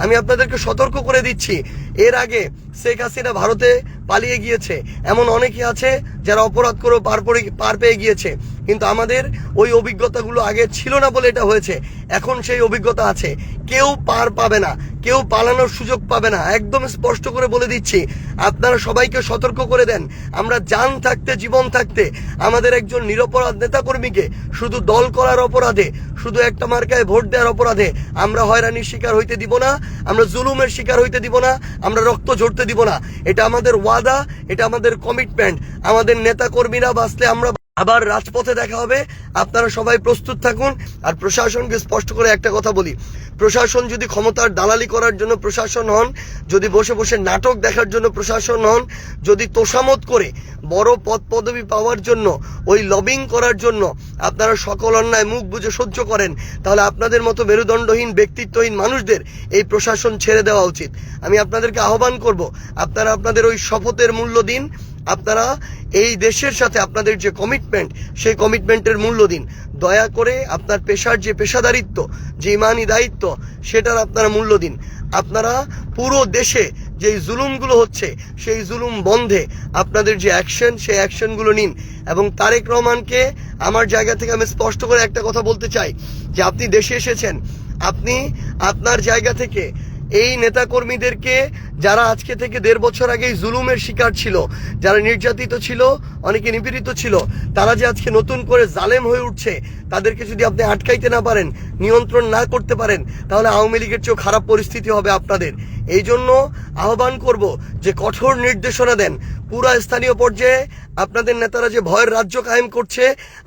আমি আপনাদেরকে সতর্ক করে দিচ্ছি, এর আগে শেখ হাসিনা ভারতে পালিয়ে গিয়েছে, এমন অনেকে আছে যারা অপরাধ করেও পার পেয়ে গিয়েছে, কিন্তু আমাদের ওই অভিজ্ঞতাগুলো আগে ছিল না বলে এটা হয়েছে। এখন সেই অভিজ্ঞতা আছে, কেউ পার পাবে না, কেউ পালানোর সুযোগ পাবে না। একদম স্পষ্ট করে বলে দিচ্ছি, আপনারা সবাইকে সতর্ক করে দেন। আমরা জান থাকতে, জীবন থাকতে আমাদের একজন নিরপরাধ নেতাকর্মীকে শুধু দল করার অপরাধে, শুধু একটা মার্কায় ভোট দেওয়ার অপরাধে আমরা হয়রানির শিকার হইতে দিব না, আমরা জুলুমের শিকার হইতে দিব না, আমরা রক্ত ঝরতে দিব না। এটা আমাদের ওয়াদা, এটা আমাদের কমিটমেন্ট। আমাদের নেতাকর্মীরা বাঁচলে আমরা আবার রাজপথে দেখা হবে, আপনারা সবাই প্রস্তুত থাকুন। আর প্রশাসনকে স্পষ্ট করে একটা কথা বলি, প্রশাসন যদি ক্ষমতার দালালি করার জন্য প্রশাসন হন, যদি বসে বসে নাটক দেখার জন্য প্রশাসন হন, যদি তোষামত করে বড় পদ পদবি পাওয়ার জন্য, ওই লবিং করার জন্য আপনারা সকল অন্যায় মুখ বুজে সহ্য করেন, তাহলে আপনাদের মতো মেরুদণ্ডহীন, ব্যক্তিত্বহীন মানুষদের এই প্রশাসন ছেড়ে দেওয়া উচিত। আমি আপনাদেরকে আহ্বান করব, আপনারা আপনাদের ওই শপথের মূল্য দিন, আপনারা এই দেশের সাথে আপনাদের যে কমিটমেন্ট, সেই কমিটমেন্টের মূল্য দিন। দয়া করে আপনার পেশার যে পেশাদারিত্ব, যে ইমানি দায়িত্ব, সেটার আপনারা মূল্য দিন। আপনারা পুরো দেশে যেই জুলুমগুলো হচ্ছে, সেই জুলুম বন্ধে আপনাদের যে অ্যাকশন, সেই অ্যাকশনগুলো নিন। এবং তারেক রহমানকে আমার জায়গা থেকে আমি স্পষ্ট করে একটা কথা বলতে চাই, যে আপনি দেশে এসেছেন, আপনি আপনার জায়গা থেকে এই নেতাকর্মীদেরকে, যারা আজকে থেকে 1.5 বছর আগেই জুলুমের শিকার ছিল, যারা নির্যাতিত ছিল, অনেকে নিপীড়িত ছিল, তারা যে আজকে নতুন করে জালেম হয়ে উঠছে, তাদেরকে যদি আপনি আটকাইতে না পারেন, নিয়ন্ত্রণ না করতে পারেন, তাহলে আওয়ামী লীগের চেয়েও খারাপ পরিস্থিতি হবে আপনাদের। এই জন্য আহ্বান করব যে কঠোর নির্দেশনা দেন। পুরা স্থানীয় পর্যায়ে আপনাদের নেতারা যে ভয়ের রাজ্য কায়েম করছে,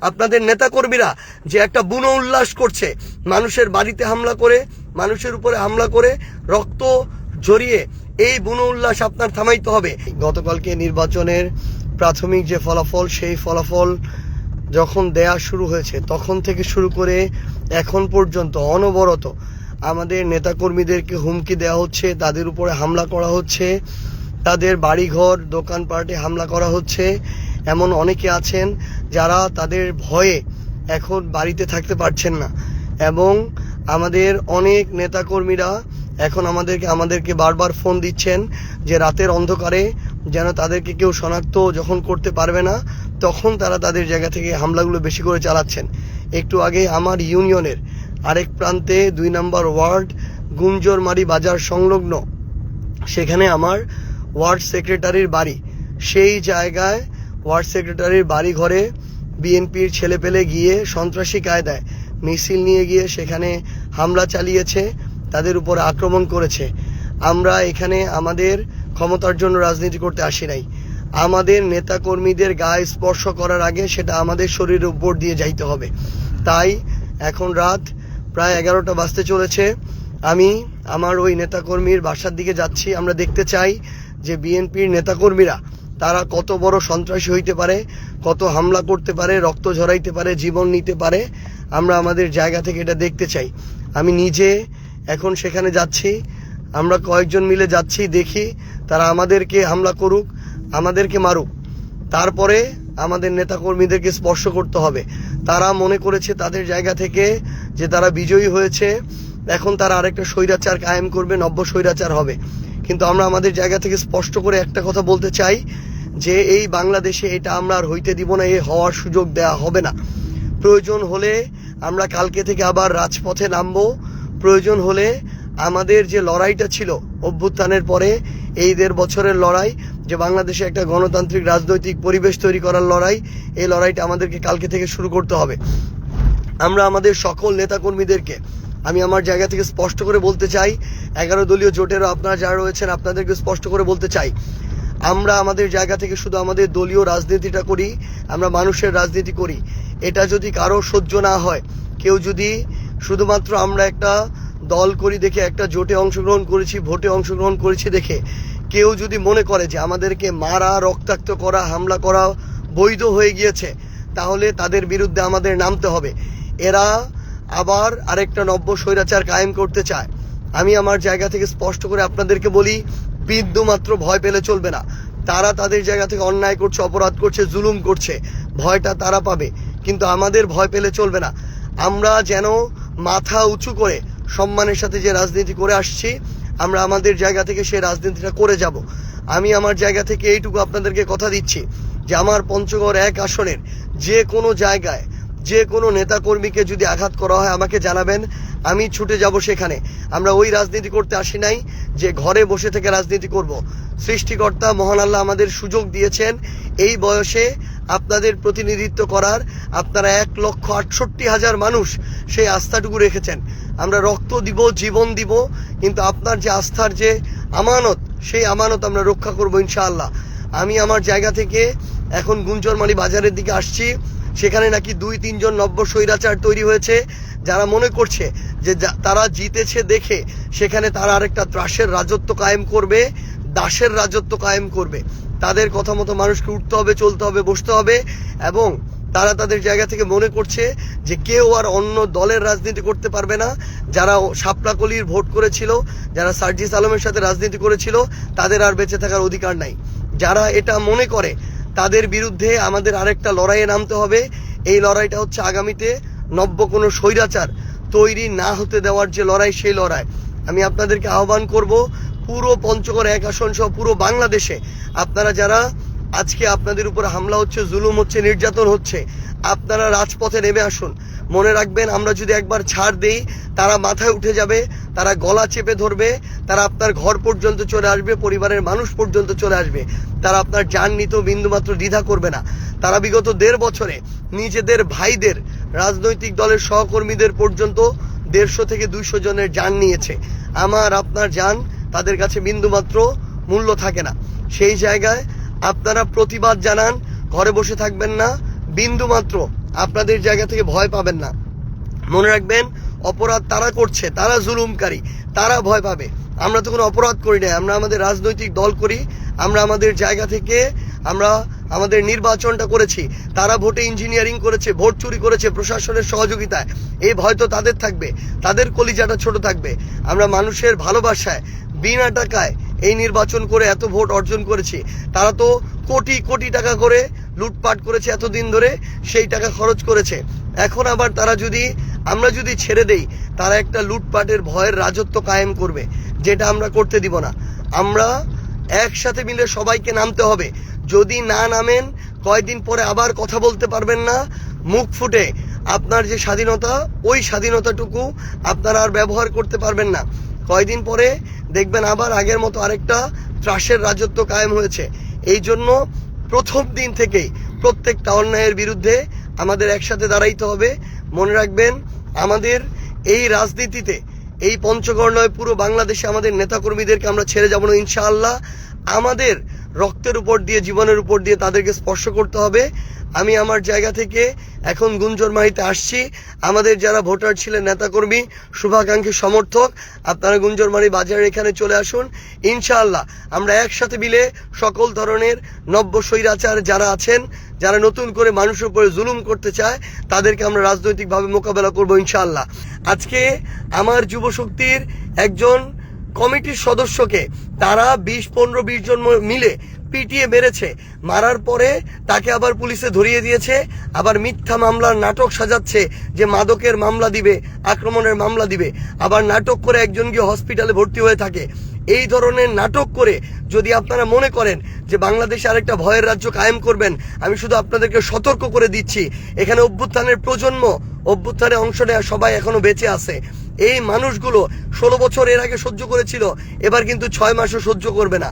আপনাদের নেতাকর্মীরা যে একটা বুনো উল্লাস করছে, মানুষের বাড়িতে হামলা করে, মানুষের উপরে হামলা করে, রক্ত ঝরিয়ে, এই বুনো উল্লাস আপনার থামাইতে হবে। গতকালকে নির্বাচনের প্রাথমিক যে ফলাফল, সেই ফলাফল যখন দেয়া শুরু হয়েছে, তখন থেকে শুরু করে এখন পর্যন্ত অনবরত আমাদের নেতাকর্মীদেরকে হুমকি দেওয়া হচ্ছে, তাদের উপরে হামলা করা হচ্ছে, তাদের বাড়িঘর, দোকানপাটে হামলা করা হচ্ছে। এমন অনেকে আছেন যারা তাদের ভয়ে এখন বাড়িতে থাকতে পারছেন না। এবং আমাদের অনেক নেতাকর্মীরা এখন আমাদেরকে বারবার ফোন দিচ্ছেন যে রাতের অন্ধকারে যেন তাদেরকে কেউ শনাক্ত যখন করতে পারবে না, তখন তারা তাদের জায়গা থেকে হামলাগুলো বেশি করে চালাচ্ছেন। একটু আগে আমার ইউনিয়নের আরেক প্রান্তে 2 নম্বর ওয়ার্ড গুঞ্জরমারি বাজার সংলগ্ন, সেখানে আমার ওয়ার্ড সেক্রেটারির বাড়ি, সেই জায়গায় ওয়ার্ড সেক্রেটারির বাড়ি ঘরে বিএনপির ছেলেপেলে গিয়ে সন্ত্রাসী কায়দায় মিছিল নিয়ে গিয়ে সেখানে হামলা চালিয়েছে, তাদের উপর আক্রমণ করেছে। আমরা এখানে আমাদের ক্ষমতার জন্য রাজনীতি করতে আসি নাই। আমাদের নেতাকর্মীদের গায়ে স্পর্শ করার আগে সেটা আমাদের শরীরের উপর দিয়ে যাইতে হবে। তাই এখন রাত প্রায় 11টা বাজতে চলেছে, আমি আমার ওই নেতাকর্মীর বাসার দিকে যাচ্ছি। আমরা দেখতে চাই যে বিএনপির নেতাকর্মীরা তারা কত বড় সন্ত্রাসী হইতে পারে, কত হামলা করতে পারে, রক্ত ঝরাইতে পারে, জীবন নিতে পারে। আমরা আমাদের জায়গা থেকে এটা দেখতে চাই। আমি নিজে এখন সেখানে যাচ্ছি, আমরা কয়েকজন মিলে যাচ্ছি, দেখি তারা আমাদেরকে হামলা করুক, আমাদেরকে মারুক, তারপরে আমাদের নেতাকর্মীদেরকে স্পর্শ করতে হবে। তারা মনে করেছে তাদের জায়গা থেকে যে তারা বিজয়ী হয়েছে, এখন তারা আরেকটা স্বৈরাচার কায়েম করবে, নব্য স্বৈরাচার হবে। কিন্তু আমরা আমাদের জায়গা থেকে স্পষ্ট করে একটা কথা বলতে চাই যে এই বাংলাদেশে এটা আমরা আর হইতে দিব না, এই হওয়ার সুযোগ দেয়া হবে না। প্রয়োজন হলে আমরা কালকে থেকে আবার রাজপথে নামবো। প্রয়োজন হলে আমাদের যে লড়াইটা ছিল অভ্যুত্থানের পরে, এই 1.5 বছরের লড়াই, যে বাংলাদেশে একটা গণতান্ত্রিক রাজনৈতিক পরিবেশ তৈরি করার লড়াই, এই লড়াইটা আমাদেরকে কালকে থেকে শুরু করতে হবে। আমরা আমাদের সকল নেতাকর্মীদেরকে, আমি আমার জায়গা থেকে স্পষ্ট করে বলতে চাই, 11 দলীয় জোটেরও আপনারা যারা রয়েছেন আপনাদেরকে স্পষ্ট করে বলতে চাই, আমরা আমাদের জায়গা থেকে শুধু আমাদের দলীয় রাজনীতিটা করি, আমরা মানুষের রাজনীতি করি। এটা যদি কারো সহ্য না হয়, কেউ যদি শুধুমাত্র আমরা একটা দল করি দেখে, একটা জোটে অংশগ্রহণ করেছি, ভোটে অংশগ্রহণ করেছি দেখে কেউ যদি মনে করে যে আমাদেরকে মারা, রক্তাক্ত করা, হামলা করা বৈধ হয়ে গিয়েছে, তাহলে তাদের বিরুদ্ধে আমাদের নামতে হবে। এরা আবার আরেকটা নব্য স্বৈরাচার কায়েম করতে চায়। আমি আমার জায়গা থেকে স্পষ্ট করে আপনাদেরকে বলি, বিন্দু মাত্র ভয় পেলে চলবে না। তারা তাদের জায়গা থেকে অন্যায় করছে, অপরাধ করছে, জুলুম করছে, ভয়টা তারা পাবে, কিন্তু আমাদের ভয় পেলে চলবে না। আমরা যেন মাথা উঁচু করে সম্মানের সাথে যে রাজনীতি করে আসছি, আমরা আমাদের জায়গা থেকে সেই রাজনীতিটা করে যাব। আমি আমার জায়গা থেকে এইটুকু আপনাদেরকে কথা দিচ্ছি যে আমার পঞ্চগড় 1 আসনের যে কোনো জায়গায় যে কোনো নেতাকর্মীকে যদি আঘাত করা হয় আমাকে জানাবেন, আমি ছুটে যাব সেখানে। আমরা ওই রাজনীতি করতে আসি নাই যে ঘরে বসে থেকে রাজনীতি করব। সৃষ্টিকর্তা মহান আল্লাহ আমাদের সুযোগ দিয়েছেন এই বয়সে আপনাদের প্রতিনিধিত্ব করার। আপনারা 1,68,000 মানুষ সেই আস্থাটুকু রেখেছেন। আমরা রক্ত দিব, জীবন দিব, কিন্তু আপনার যে আস্থার যে আমানত, সেই আমানত আমরা রক্ষা করব ইনশাআল্লাহ। আমি আমার জায়গা থেকে এখন গুঞ্জরমারি বাজারের দিকে আসছি। সেখানে নাকি 2-3 জন নব্য স্বৈরাচার তৈরি হয়েছে, যারা মনে করছে যে তারা জিতেছে দেখে সেখানে তারা আরেকটা ত্রাসের রাজত্ব কায়েম করবে, দাসের রাজত্ব কায়েম করবে। তাদের কথা মতো মানুষকে উঠতে হবে, চলতে হবে, বসতে হবে। এবং তারা তাদের জায়গা থেকে মনে করছে যে কেউ আর অন্য দলের রাজনীতি করতে পারবে না। যারা শাপলাকলির ভোট করেছিল, যারা সার্জিস আলমের সাথে রাজনীতি করেছিল, তাদের আর বেঁচে থাকার অধিকার নাই। যারা এটা মনে করে তাদের বিরুদ্ধে আমাদের আরেকটা লড়াইয়ে নামতে হবে। এই লড়াইটা হচ্ছে আগামীতে নব্য কোনো স্বৈরাচার তৈরি না হতে দেওয়ার যে লড়াই, সেই লড়াই। আমি আপনাদেরকে আহ্বান করব, পুরো পঞ্চগড় 1 আসন সহ পুরো বাংলাদেশে আপনারা যারা আজকে আপনাদের উপর হামলা হচ্ছে, জুলুম হচ্ছে, নির্যাতন হচ্ছে, আপনারা রাজপথে নেমে আসুন। মনে রাখবেন, আমরা যদি একবার ছাড় দেই তারা মাথায় উঠে যাবে, তারা গলা চেপে ধরবে, তারা আপনার ঘর পর্যন্ত চলে আসবে, পরিবারের মানুষ পর্যন্ত চলে আসবে। তারা আপনার জান নিতেও বিন্দুমাত্র দ্বিধা করবে না। তারা বিগত 1.5 বছরে নিজেদের ভাইদের, রাজনৈতিক দলের সহকর্মীদের পর্যন্ত 150 থেকে 200 জনের জান নিয়েছে। আমার আপনার জান তাদের কাছে বিন্দুমাত্র মূল্য থাকে না। সেই জায়গায় আপনারা প্রতিবাদ জানান, ঘরে বসে থাকবেন না, বিন্দুমাত্র আপনাদের জায়গা থেকে ভয় পাবেন না। মনে রাখবেন, অপরাধ তারা করছে, তারা জুলুমকারী, তারা ভয় পাবে। আমরা তো কোনো অপরাধ করি না, আমরা আমাদের রাজনৈতিক দল করি। আমরা আমাদের জায়গা থেকে আমরা আমাদের নির্বাচনটা করেছি। তারা ভোটে ইঞ্জিনিয়ারিং করেছে, ভোট চুরি করেছে প্রশাসনের সহযোগিতায়। এই ভয় তো তাদের থাকবে, তাদের কলিজাটা ছোট থাকবে। আমরা মানুষের ভালোবাসায় বিনা টাকায় এই নির্বাচন করে এত ভোট অর্জন করেছি। তারা তো কোটি কোটি টাকা করে লুটপাট করেছে এতদিন ধরে, সেই টাকা খরচ করেছে। এখন আবার তারা যদি, আমরা যদি ছেড়ে দেই, তারা একটা লুটপাটের ভয়ের রাজত্ব কায়েম করবে, যেটা আমরা করতে দিব না। আমরা একসাথে মিলে সবাইকে নামতে হবে। যদি না নামেন, কয়দিন পরে আবার কথা বলতে পারবেন না মুখ ফুটে। আপনার যে স্বাধীনতা, ওই স্বাধীনতাটুকু আপনারা আর ব্যবহার করতে পারবেন না। কয়দিন পরে দেখবেন আবার আগের মতো আরেকটা ত্রাসের রাজত্ব কায়েম হয়েছে। এই জন্য প্রথম দিন থেকেই প্রত্যেকটা অন্যায়ের বিরুদ্ধে আমাদের একসাথে দাঁড়াইতে হবে। মনে রাখবেন, আমাদের এই রাজনীতিতে, এই পঞ্চগড় নয়, পুরো বাংলাদেশে আমাদের নেতাকর্মীদেরকে আমরা ছেড়ে যাব না ইনশাআল্লাহ। আমাদের রক্তের উপর দিয়ে, জীবনের উপর দিয়ে তাদেরকে স্পর্শ করতে হবে। আমি আমার জায়গা থেকে এখন গুঞ্জরমারিতে আসছি। আমাদের যারা ভোটার ছিলেন, নেতাকর্মী, শুভাকাঙ্ক্ষী, সমর্থক, আপনারা গুঞ্জরমারি বাজারের এখানে চলে আসুন। ইনশাআল্লাহ আমরা একসাথে মিলে সকল ধরনের নব্য স্বৈরাচার যারা আছেন, যারা নতুন করে মানুষের উপরে জুলুম করতে চায়, তাদেরকে আমরা রাজনৈতিকভাবে মোকাবেলা করব ইনশাআল্লাহ। আজকে আমার যুব শক্তির একজন কমিটির সদস্যকে তারা 15-20 জন মিলে পিটিয়ে মেরেছে। মারার পরে তাকে আবার পুলিশে ধরিয়ে দিয়েছে, আবার মিথ্যা মামলার নাটক সাজাচ্ছে যে মাদকের মামলা দিবে, আক্রমণের মামলা দিবে, আবার নাটক করে একজন গিয়ে হসপিটালে ভর্তি হয়ে থাকে। এই ধরনের নাটক করে যদি আপনারা মনে করেন যে বাংলাদেশে আরেকটা ভয়ের রাজ্য কায়েম করবেন, আমি শুধু আপনাদেরকে সতর্ক করে দিচ্ছি, এখানে অভ্যুত্থানের প্রজন্ম, অভ্যুত্থানে অংশ নেওয়া সবাই এখনো বেঁচে আছে। এই মানুষগুলো 16 বছর এর আগে সহ্য করেছিল, এবার কিন্তু 6 মাসও সহ্য করবে না।